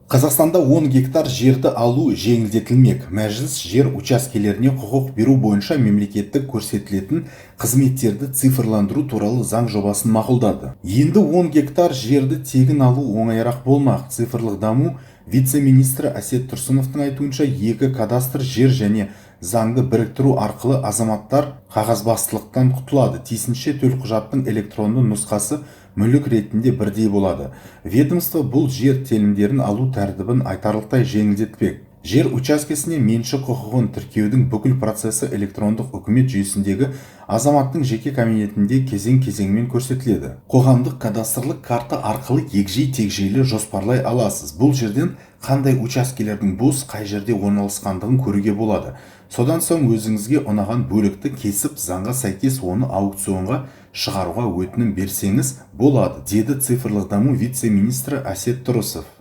Қазақстанда 10 гектар жерді алу жеңілдетілмек. Мәжіліс жер учаскелеріне құқық беру бойынша мемлекеттік көрсетілетін қызметтерді цифрландыру туралы заң жобасын мақұлдады. Енді 10 гектар жерді тегін алу оңайырақ болмақ. Цифрлық даму вице-министрі Әсет Тұрсыновтың айтуынша, екі кадастр жер және заңды біріктіру арқылы азаматтар қағазбастылықтан құтылады. Тиісінше төлқұжаттың электронды нұсқасы мүлік ретінде бірдей болады. Ведомство бұл жер телімдерін алу тәртібін айтарлықтай жеңілдетпек. Жер учаскесіне меншік құқығын тіркеудің бүкіл процесі электрондық үкімет жүйесіндегі азаматтың жеке кабинетінде кезең-кезеңмен көрсетіледі. Қоғамдық кадастрлық карта арқылы егжей-тегжейлі жоспарлай аласыз. Бұл жерден қандай учаскелердің бос, қай жерде орналасқандығын көруге болады. Содан соң өзіңізге ұнаған бөлікті кесіп, заңға сәйкес оны аукционға шығаруға өтінім берсеңіз болады, деді цифрлық даму вице-министрі Әсет Тұрсынов.